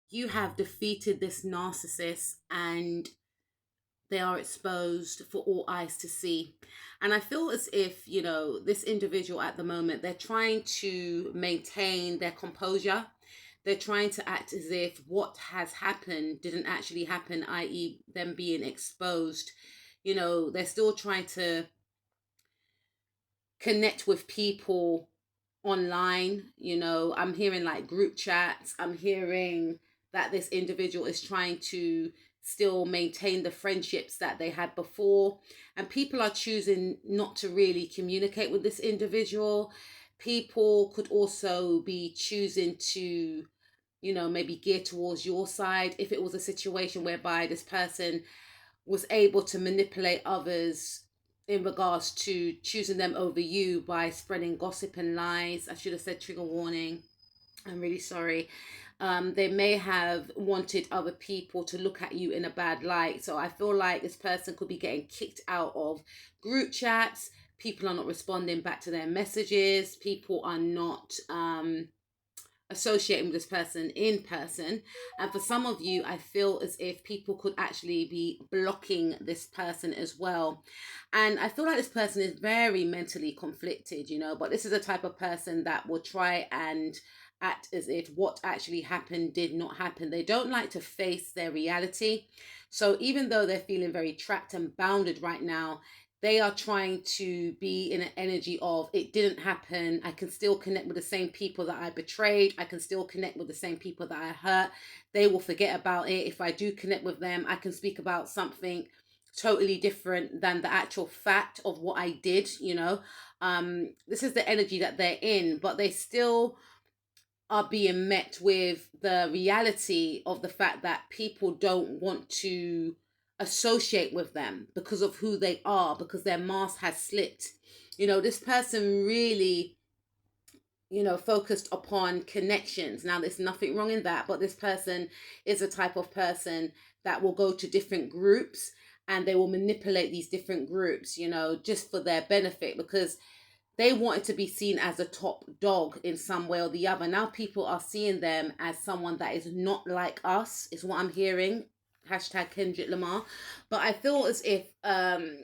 you have defeated this narcissist and they are exposed for all eyes to see. And I feel as if, this individual at the moment, they're trying to maintain their composure. They're trying to act as if what has happened didn't actually happen, i.e., them being exposed. They're still trying to connect with people online. I'm hearing like group chats. I'm hearing that this individual is trying to still maintain the friendships that they had before, and people are choosing not to really communicate with this individual. People could also be choosing to maybe gear towards your side if it was a situation whereby this person was able to manipulate others in regards to choosing them over you by spreading gossip and lies. I should have said trigger warning. I'm really sorry. They may have wanted other people to look at you in a bad light. So I feel like this person could be getting kicked out of group chats. People are not responding back to their messages. People are not associating with this person in person. And for some of you, I feel as if people could actually be blocking this person as well. And I feel like this person is very mentally conflicted, but this is a type of person that will try and act as if what actually happened did not happen. They don't like to face their reality. So even though they're feeling very trapped and bounded right now, they are trying to be in an energy of it didn't happen. I can still connect with the same people that I betrayed. I can still connect with the same people that I hurt. They will forget about it. If I do connect with them, I can speak about something totally different than the actual fact of what I did. This is the energy that they're in, but they still are being met with the reality of the fact that people don't want to associate with them because of who they are, because their mask has slipped. This person really, focused upon connections. Now, there's nothing wrong in that, but this person is a type of person that will go to different groups and they will manipulate these different groups, just for their benefit, because they wanted to be seen as a top dog in some way or the other. Now people are seeing them as someone that is not like us, is what I'm hearing. Hashtag Kendrick Lamar. But I feel as if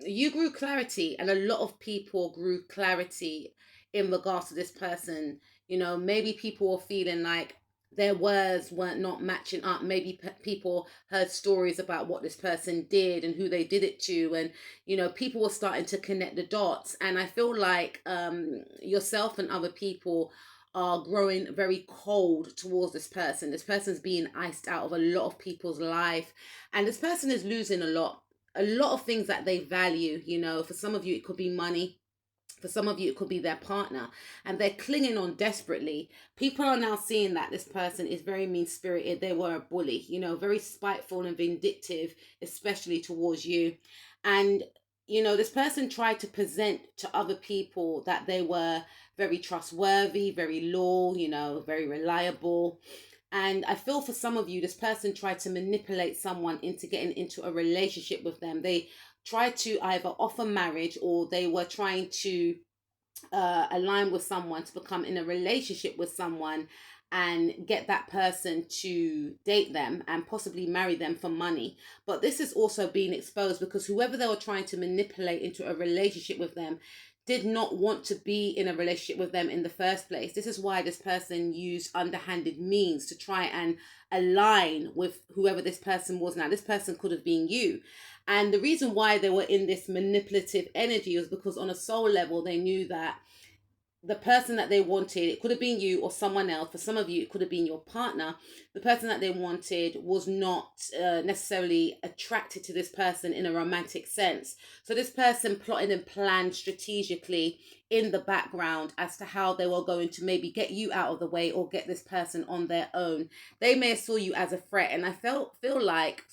you grew clarity, and a lot of people grew clarity in regards to this person. Maybe people were feeling like their words weren't not matching up. Maybe people heard stories about what this person did and who they did it to, and people were starting to connect the dots. And I feel like yourself and other people are growing very cold towards this person. This person's being iced out of a lot of people's life, and this person is losing a lot of things that they value. For some of you it could be money. For some of you, it could be their partner, and they're clinging on desperately. People are now seeing that this person is very mean spirited. They were a bully, very spiteful and vindictive, especially towards you. And, this person tried to present to other people that they were very trustworthy, very loyal, very reliable. And I feel for some of you, this person tried to manipulate someone into getting into a relationship with them. They tried to either offer marriage, or they were trying to align with someone to become in a relationship with someone and get that person to date them and possibly marry them for money. But this is also being exposed because whoever they were trying to manipulate into a relationship with them did not want to be in a relationship with them in the first place. This is why this person used underhanded means to try and align with whoever this person was. Now, this person could have been you. And the reason why they were in this manipulative energy was because on a soul level, they knew that the person that they wanted, it could have been you or someone else. For some of you, it could have been your partner. The person that they wanted was not necessarily attracted to this person in a romantic sense. So this person plotted and planned strategically in the background as to how they were going to maybe get you out of the way or get this person on their own. They may have saw you as a threat, and I feel like,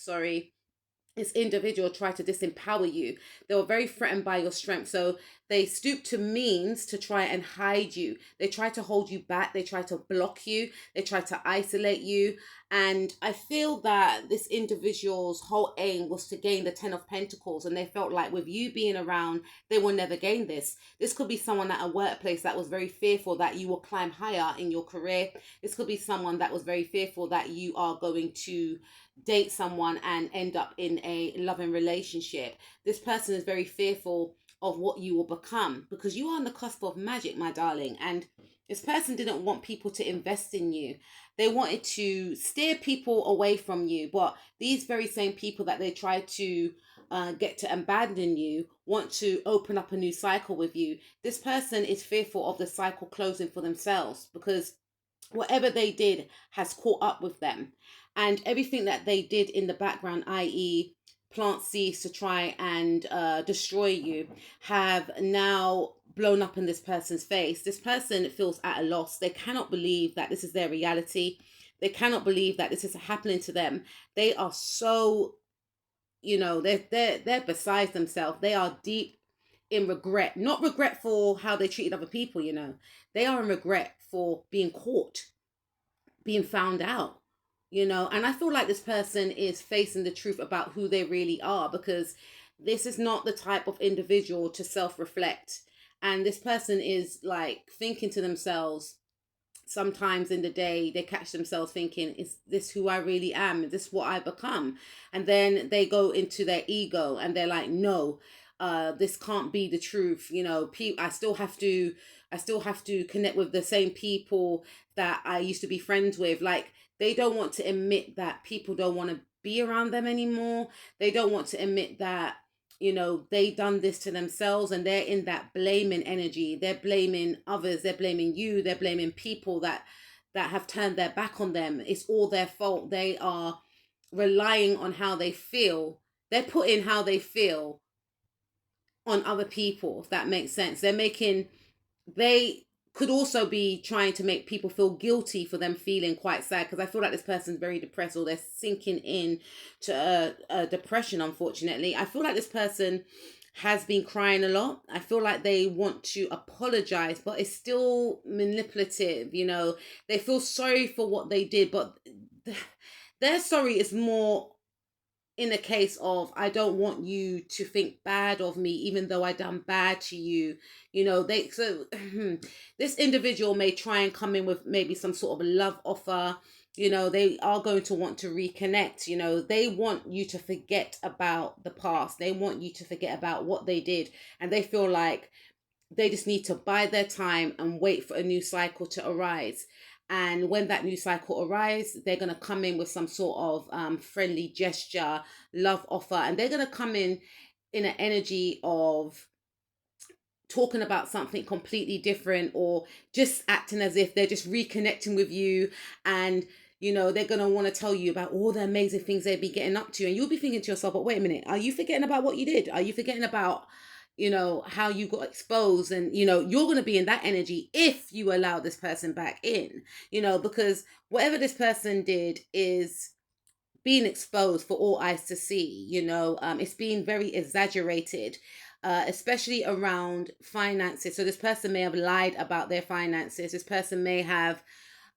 this individual tried to disempower you. They were very threatened by your strength. So They stoop to means to try and hide you. They try to hold you back. They try to block you. They try to isolate you. And I feel that this individual's whole aim was to gain the Ten of Pentacles. And they felt like with you being around, they will never gain this. This could be someone at a workplace that was very fearful that you will climb higher in your career. This could be someone that was very fearful that you are going to date someone and end up in a loving relationship. This person is very fearful of what you will become, because you are on the cusp of magic, my darling. And this person didn't want people to invest in you. They wanted to steer people away from you. But these very same people that they try to get to abandon you want to open up a new cycle with you. This person is fearful of the cycle closing for themselves, because whatever they did has caught up with them. And everything that they did in the background, i.e., plant seeds to try and destroy you, have now blown up in this person's face. This person feels at a loss. They cannot believe that this is their reality. They cannot believe that this is happening to them. They are so, they're beside themselves. They are deep in regret. Not regret for how they treated other people, They are in regret for being caught, being found out. And I feel like this person is facing the truth about who they really are, because this is not the type of individual to self-reflect. And this person is like thinking to themselves, sometimes in the day, they catch themselves thinking, is this who I really am? Is this what I become? And then they go into their ego and they're like, no, this can't be the truth. I still have to connect with the same people that I used to be friends with. Like, they don't want to admit that people don't want to be around them anymore. They don't want to admit that, they done this to themselves, and they're in that blaming energy. They're blaming others. They're blaming you. They're blaming people that have turned their back on them. It's all their fault. They are relying on how they feel. They're putting how they feel on other people, if that makes sense. They could also be trying to make people feel guilty for them feeling quite sad, because I feel like this person's very depressed, or they're sinking in to a depression, unfortunately. I feel like this person has been crying a lot. I feel like they want to apologize, but it's still manipulative. They feel sorry for what they did, but their sorry is more in a case of, I don't want you to think bad of me, even though I done bad to you. This individual may try and come in with maybe some sort of a love offer. They are going to want to reconnect. They want you to forget about the past. They want you to forget about what they did. And they feel like they just need to bide their time and wait for a new cycle to arise. And when that new cycle arises, they're going to come in with some sort of friendly gesture, love offer. And they're going to come in an energy of talking about something completely different, or just acting as if they're just reconnecting with you. And, they're going to want to tell you about all the amazing things they've been getting up to. And you'll be thinking to yourself, but wait a minute, are you forgetting about what you did? Are you forgetting about how you got exposed? And, you're going to be in that energy if you allow this person back in, because whatever this person did is being exposed for all eyes to see. It's being very exaggerated, especially around finances. So this person may have lied about their finances. This person may have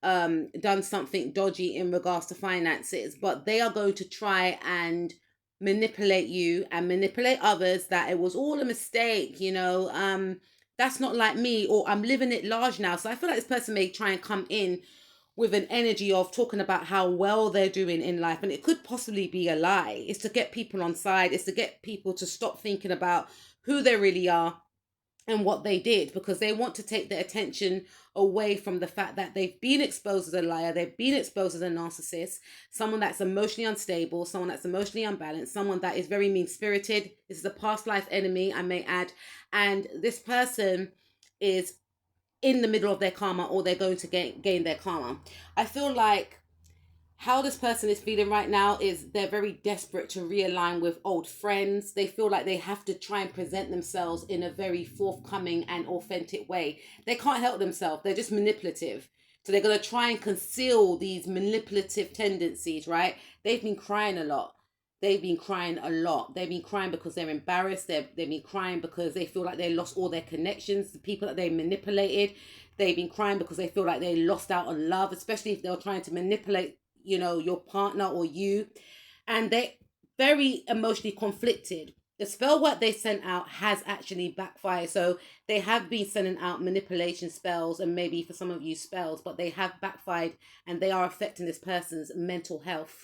done something dodgy in regards to finances, but they are going to try and manipulate you and manipulate others, that it was all a mistake, that's not like me, or I'm living it large now. So I feel like this person may try and come in with an energy of talking about how well they're doing in life, and it could possibly be a lie. It's to get people on side. It's to get people to stop thinking about who they really are and what they did, because they want to take their attention away from the fact that they've been exposed as a liar, they've been exposed as a narcissist, someone that's emotionally unstable, someone that's emotionally unbalanced, someone that is very mean-spirited. This is a past life enemy, I may add. And this person is in the middle of their karma, or they're going to gain their karma. I feel like how this person is feeling right now is they're very desperate to realign with old friends. They feel like they have to try and present themselves in a very forthcoming and authentic way. They can't help themselves. They're just manipulative. So they're going to try and conceal these manipulative tendencies, right? They've been crying a lot. they've been crying a lot. They've been crying because they're embarrassed. They've been crying because they feel like they lost all their connections, the people that they manipulated. They've been crying because they feel like they lost out on love, especially if they're trying to manipulate, your partner or you. And they're very emotionally conflicted. The spell work they sent out has actually backfired. So they have been sending out manipulation spells, and maybe for some of you spells, but they have backfired, and they are affecting this person's mental health.